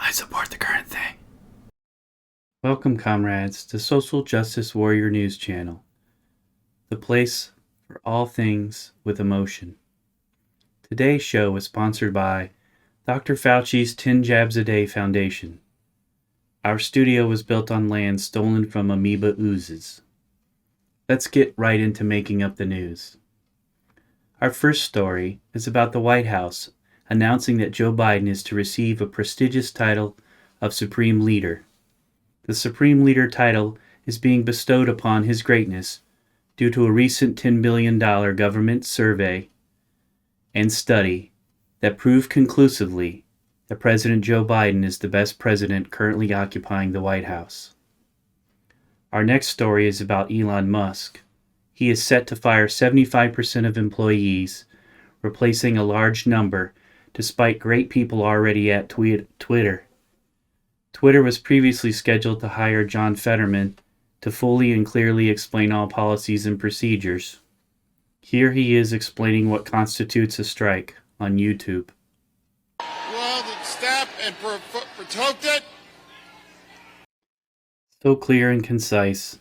I support the current thing. Welcome, comrades, to Social Justice Warrior News Channel, the place for all things with emotion. Today's show is sponsored by Dr. Fauci's 10 Jabs a Day Foundation. Our studio was built on land stolen from amoeba oozes. Let's get right into making up the news. Our first story is about the White House announcing that Joe Biden is to receive a prestigious title of Supreme Leader. The Supreme Leader title is being bestowed upon his greatness due to a recent $10 billion government survey and study that proved conclusively that President Joe Biden is the best president currently occupying the White House. Our next story is about Elon Musk. He is set to fire 75% of employees, replacing a large number despite great people already at Twitter. Twitter was previously scheduled to hire John Fetterman to fully and clearly explain all policies and procedures. Here he is explaining what constitutes a strike on YouTube. Well, the staff and protect it. So clear and concise.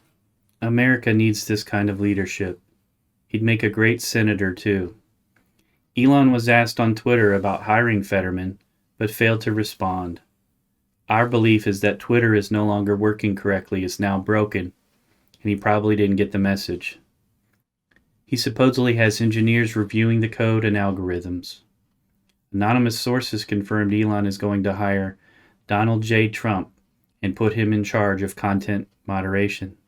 America needs this kind of leadership. He'd make a great senator, too. Elon was asked on Twitter about hiring Fetterman, but failed to respond. Our belief is that Twitter is no longer working correctly, is now broken, and he probably didn't get the message. He supposedly has engineers reviewing the code and algorithms. Anonymous sources confirmed Elon is going to hire Donald J. Trump and put him in charge of content moderation.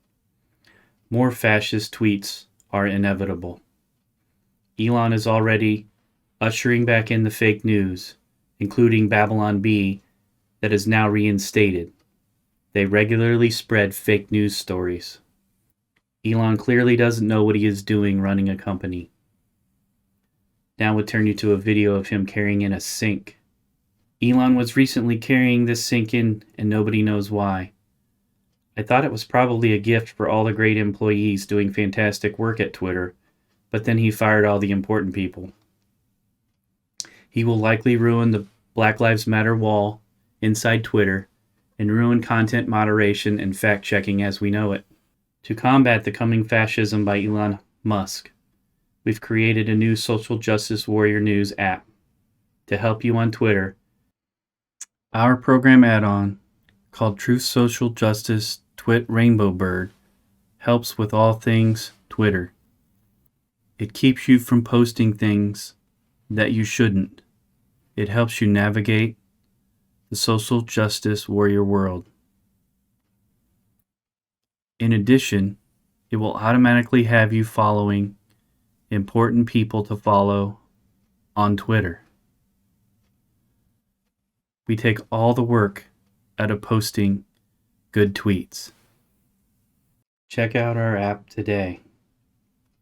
More fascist tweets are inevitable. Elon is already ushering back in the fake news, including Babylon Bee, that is now reinstated. They regularly spread fake news stories. Elon clearly doesn't know what he is doing running a company. Now we'll turn you to a video of him carrying in a sink. Elon was recently carrying this sink in, and nobody knows why. I thought it was probably a gift for all the great employees doing fantastic work at Twitter, but then he fired all the important people. He will likely ruin the Black Lives Matter wall inside Twitter and ruin content moderation and fact-checking as we know it. To combat the coming fascism by Elon Musk, we've created a new Social Justice Warrior News app to help you on Twitter. Our program add-on, called Truth Social Justice Twit Rainbow Bird, helps with all things Twitter. It keeps you from posting things that you shouldn't. It helps you navigate the social justice warrior world. In addition, it will automatically have you following important people to follow on Twitter. We take all the work out of posting good tweets. Check out our app today.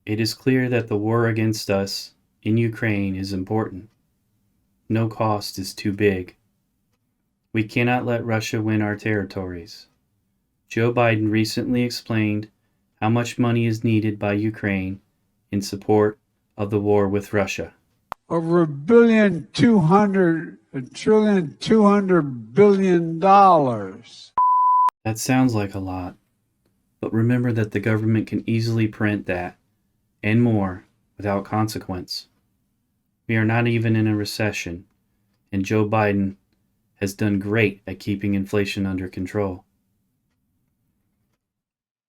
It is clear that the war against us in Ukraine is important. No cost is too big. We cannot let Russia win our territories. Joe Biden recently explained how much money is needed by Ukraine in support of the war with Russia. Over $1,200,200,000,000,000. That sounds like a lot, but remember that the government can easily print that and more without consequence. We are not even in a recession, and Joe Biden has done great at keeping inflation under control.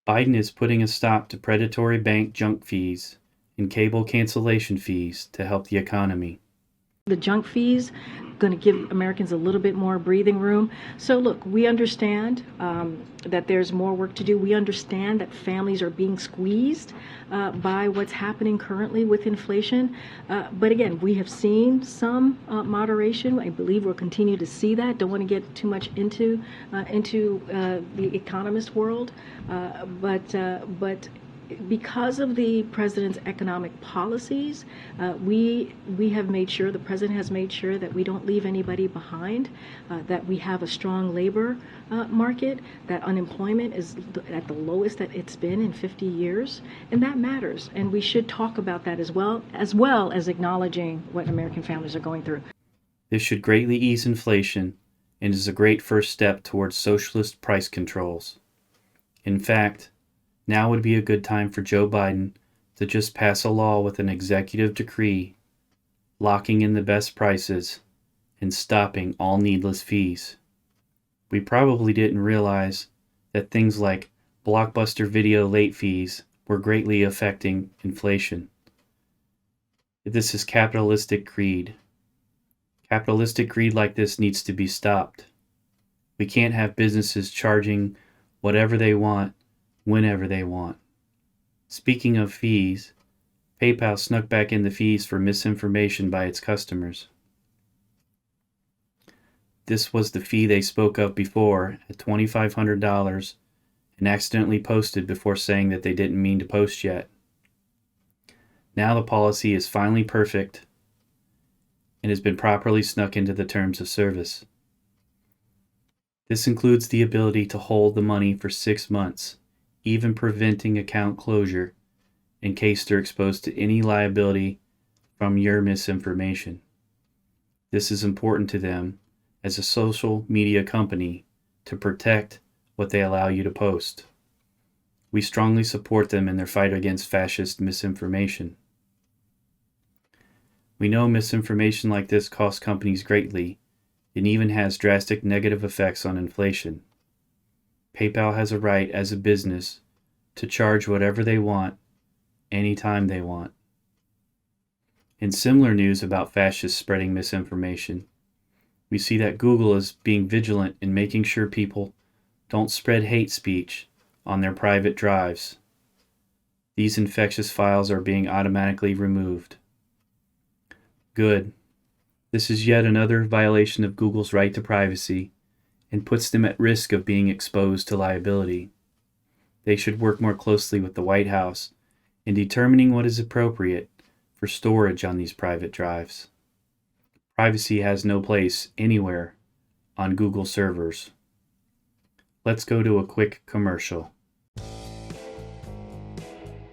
Biden is putting a stop to predatory bank junk fees and cable cancellation fees to help the economy. The junk fees going to give Americans a little bit more breathing room. So look, we understand that there's more work to do. We understand that families are being squeezed by what's happening currently with inflation. But again, we have seen some moderation. I believe we'll continue to see that. Don't want to get too much into the economist world, but because of the president's economic policies, we have made sure, the president has made sure that we don't leave anybody behind, that we have a strong labor market, that unemployment is at the lowest that it's been in 50 years, and that matters. And we should talk about that as well as acknowledging what American families are going through. This should greatly ease inflation and is a great first step towards socialist price controls. In fact, now would be a good time for Joe Biden to just pass a law with an executive decree locking in the best prices and stopping all needless fees. We probably didn't realize that things like Blockbuster video late fees were greatly affecting inflation. This is capitalistic greed. Capitalistic greed like this needs to be stopped. We can't have businesses charging whatever they want, whenever they want. Speaking of fees, PayPal snuck back in the fees for misinformation by its customers. This was the fee they spoke of before at $2,500 and accidentally posted before saying that they didn't mean to post yet. Now the policy is finally perfect and has been properly snuck into the terms of service. This includes the ability to hold the money for 6 months, even preventing account closure in case they're exposed to any liability from your misinformation. This is important to them as a social media company to protect what they allow you to post. We strongly support them in their fight against fascist misinformation. We know misinformation like this costs companies greatly and even has drastic negative effects on inflation. PayPal has a right as a business to charge whatever they want, anytime they want. In similar news about fascists spreading misinformation, we see that Google is being vigilant in making sure people don't spread hate speech on their private drives. These infectious files are being automatically removed. Good. This is yet another violation of Google's right to privacy and puts them at risk of being exposed to liability. They should work more closely with the White House in determining what is appropriate for storage on these private drives. Privacy has no place anywhere on Google servers. Let's go to a quick commercial.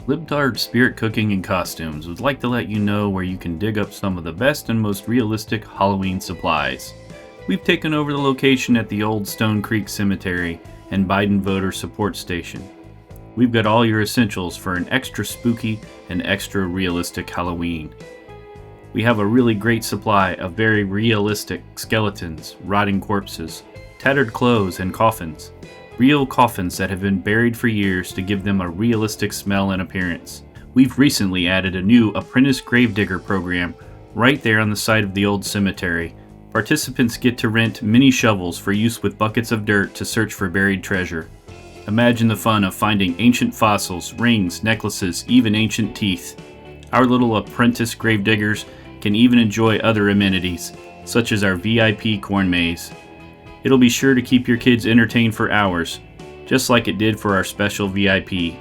Libtards Spirit Cooking and Costumes would like to let you know where you can dig up some of the best and most realistic Halloween supplies. We've taken over the location at the old Stone Creek Cemetery and Biden Voter Support Station. We've got all your essentials for an extra spooky and extra realistic Halloween. We have a really great supply of very realistic skeletons, rotting corpses, tattered clothes, and coffins. Real coffins that have been buried for years to give them a realistic smell and appearance. We've recently added a new apprentice gravedigger program right there on the site of the old cemetery. Participants get to rent mini shovels for use with buckets of dirt to search for buried treasure. Imagine the fun of finding ancient fossils, rings, necklaces, even ancient teeth. Our little apprentice gravediggers can even enjoy other amenities, such as our VIP corn maze. It'll be sure to keep your kids entertained for hours, just like it did for our special VIP.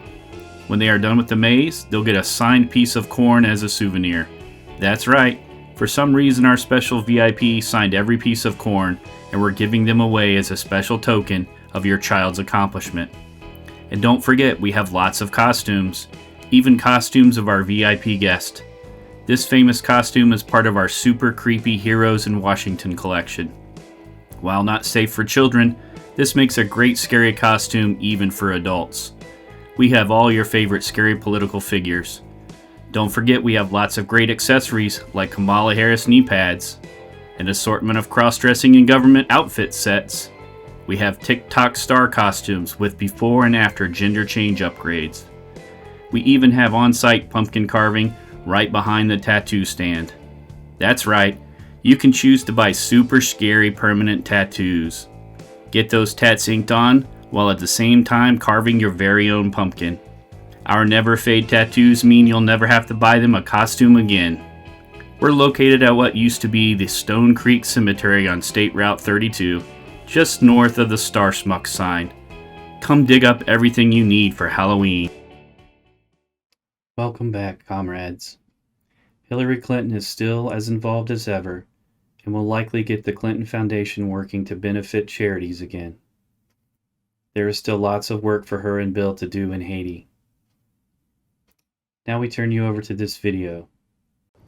When they are done with the maze, they'll get a signed piece of corn as a souvenir. That's right, for some reason our special VIP signed every piece of corn, and we're giving them away as a special token of your child's accomplishment. And don't forget, we have lots of costumes, even costumes of our VIP guest. This famous costume is part of our super creepy Heroes in Washington collection. While not safe for children, this makes a great scary costume even for adults. We have all your favorite scary political figures. Don't forget we have lots of great accessories like Kamala Harris knee pads, an assortment of cross-dressing and government outfit sets. We have TikTok star costumes with before and after gender change upgrades. We even have on-site pumpkin carving right behind the tattoo stand. That's right, you can choose to buy super scary permanent tattoos. Get those tats inked on while at the same time carving your very own pumpkin. Our never fade tattoos mean you'll never have to buy them a costume again. We're located at what used to be the Stone Creek Cemetery on State Route 32, just north of the 𝓟𝓛𝓔𝓐𝓢𝓔 sign. Come dig up everything you need for Halloween. Welcome back, comrades. Hillary Clinton is still as involved as ever and will likely get the Clinton Foundation working to benefit charities again. There is still lots of work for her and Bill to do in Haiti. Now we turn you over to this video.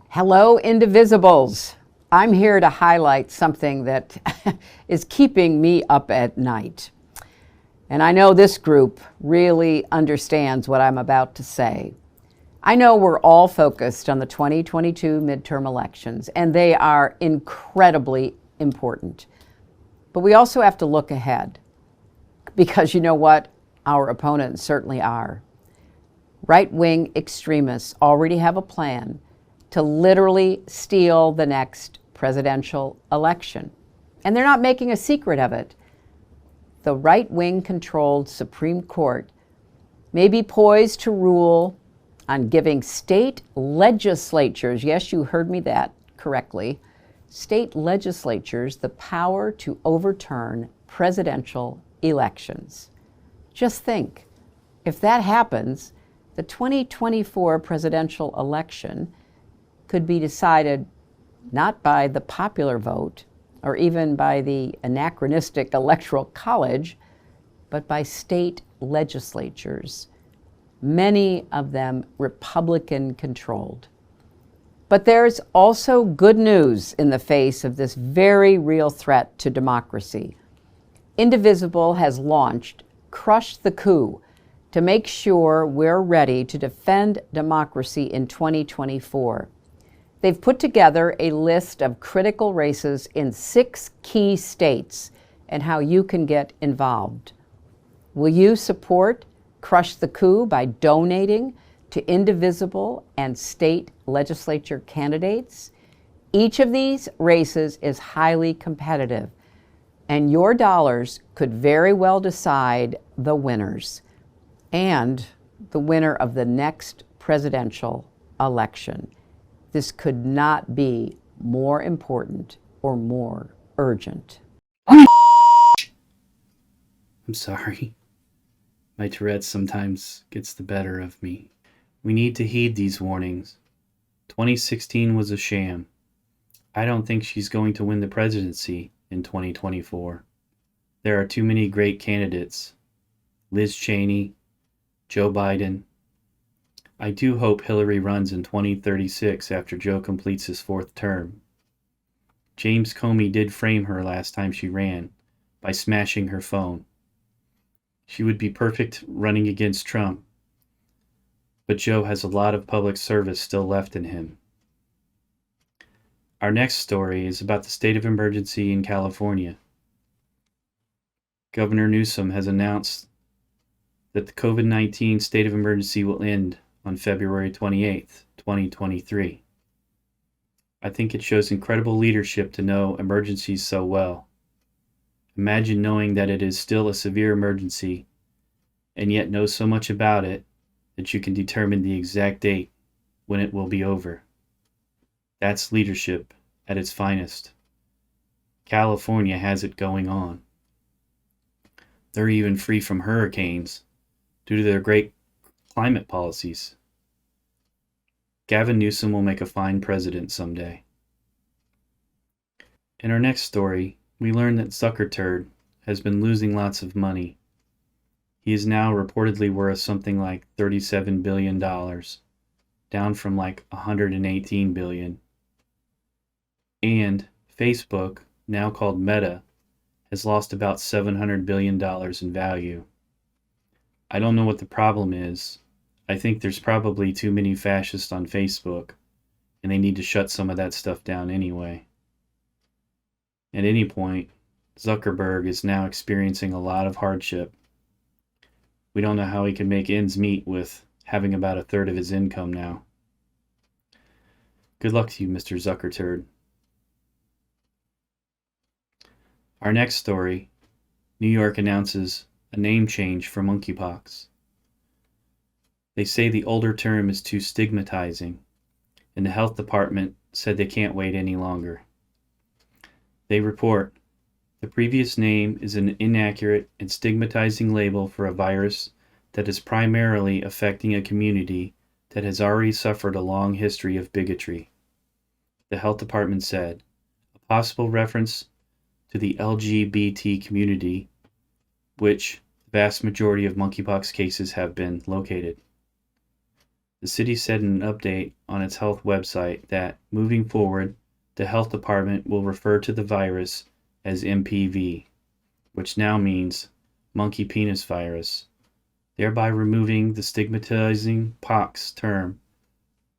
Hello, Indivisibles. I'm here to highlight something that is keeping me up at night. And I know this group really understands what I'm about to say. I know we're all focused on the 2022 midterm elections, and they are incredibly important. But we also have to look ahead, because you know what? Our opponents certainly are. Right-wing extremists already have a plan to literally steal the next presidential election. And they're not making a secret of it. The right-wing controlled Supreme Court may be poised to rule on giving state legislatures, yes, you heard me that correctly, state legislatures the power to overturn presidential elections. Just think, if that happens, the 2024 presidential election could be decided not by the popular vote or even by the anachronistic Electoral College, but by state legislatures, many of them Republican-controlled. But there's also good news in the face of this very real threat to democracy. Indivisible has launched Crush the Coup to make sure we're ready to defend democracy in 2024. They've put together a list of critical races in 6 key states and how you can get involved. Will you support Crush the Coup by donating to Indivisible and state legislature candidates? Each of these races is highly competitive, and your dollars could very well decide the winners and the winner of the next presidential election. This could not be more important or more urgent. I'm sorry. My Tourette's sometimes gets the better of me. We need to heed these warnings. 2016 was a sham. I don't think she's going to win the presidency in 2024. There are too many great candidates. Liz Cheney, Joe Biden. I do hope Hillary runs in 2036 after Joe completes his 4th term. James Comey did frame her last time she ran by smashing her phone. She would be perfect running against Trump, but Joe has a lot of public service still left in him. Our next story is about the state of emergency in California. Governor Newsom has announced that the COVID-19 state of emergency will end on February 28th, 2023. I think it shows incredible leadership to know emergencies so well. Imagine knowing that it is still a severe emergency and yet know so much about it that you can determine the exact date when it will be over. That's leadership at its finest. California has it going on. They're even free from hurricanes due to their great climate policies. Gavin Newsom will make a fine president someday. In our next story, we learn that 𝓟𝓛𝓔𝓐 has been losing lots of money. He is now reportedly worth something like $37 billion, down from like $118 billion. And Facebook, now called Meta, has lost about $700 billion in value. I don't know what the problem is. I think there's probably too many fascists on Facebook, and they need to shut some of that stuff down anyway. At any point, Zuckerberg is now experiencing a lot of hardship. We don't know how he can make ends meet with having about 1/3 of his income now. Good luck to you, Mr. 𝓟𝓛𝓔𝓐. Our next story, New York announces a name change for monkeypox. They say the older term is too stigmatizing, and the health department said they can't wait any longer. They report, the previous name is an inaccurate and stigmatizing label for a virus that is primarily affecting a community that has already suffered a long history of bigotry. The health department said, a possible reference to the LGBT community, which the vast majority of monkeypox cases have been located. The city said in an update on its health website that, moving forward, the health department will refer to the virus as MPV, which now means monkey penis virus, thereby removing the stigmatizing pox term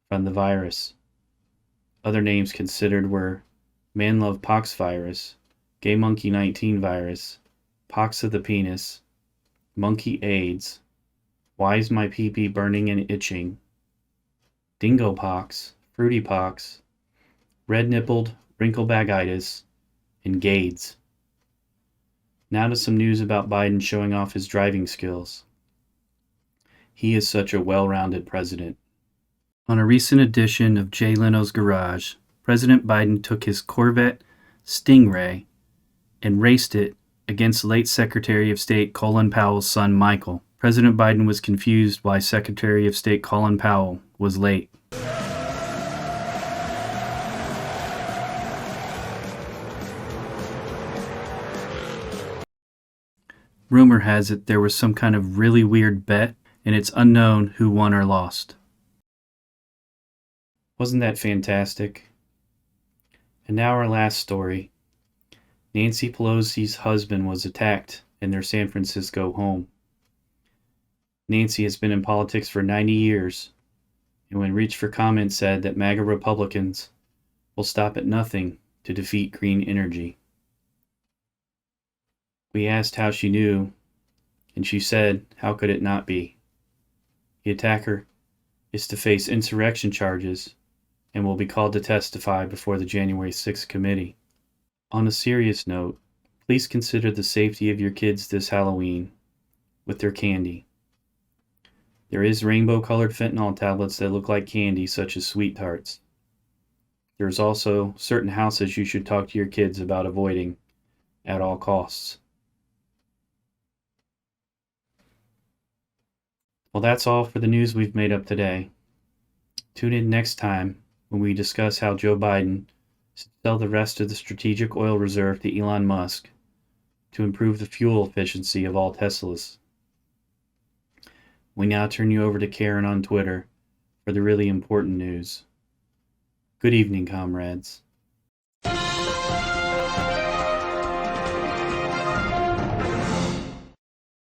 from the virus. Other names considered were man love pox virus, gay monkey 19 virus, pox of the penis, monkey AIDS, why is my pee-pee burning and itching, dingo pox, fruity pox, red nippled wrinklebagitis, and GAIDS. Now to some news about Biden showing off his driving skills. He is such a well-rounded president. On a recent edition of Jay Leno's Garage, President Biden took his Corvette Stingray and raced it against late Secretary of State Colin Powell's son Michael. President Biden was confused why Secretary of State Colin Powell was late. Rumor has it there was some kind of really weird bet, and it's unknown who won or lost. Wasn't that fantastic? And now our last story. Nancy Pelosi's husband was attacked in their San Francisco home. Nancy has been in politics for 90 years, and when reached for comment said that MAGA Republicans will stop at nothing to defeat green energy. We asked how she knew, and she said, how could it not be? The attacker is to face insurrection charges and will be called to testify before the January 6th committee. On a serious note, please consider the safety of your kids this Halloween with their candy. There is rainbow-colored fentanyl tablets that look like candy, such as Sweet-Tarts. There's also certain houses you should talk to your kids about avoiding at all costs. Well, that's all for the news we've made up today. Tune in next time when we discuss how Joe Biden should sell the rest of the strategic oil reserve to Elon Musk to improve the fuel efficiency of all Teslas. We now turn you over to Karen on Twitter for the really important news. Good evening, comrades.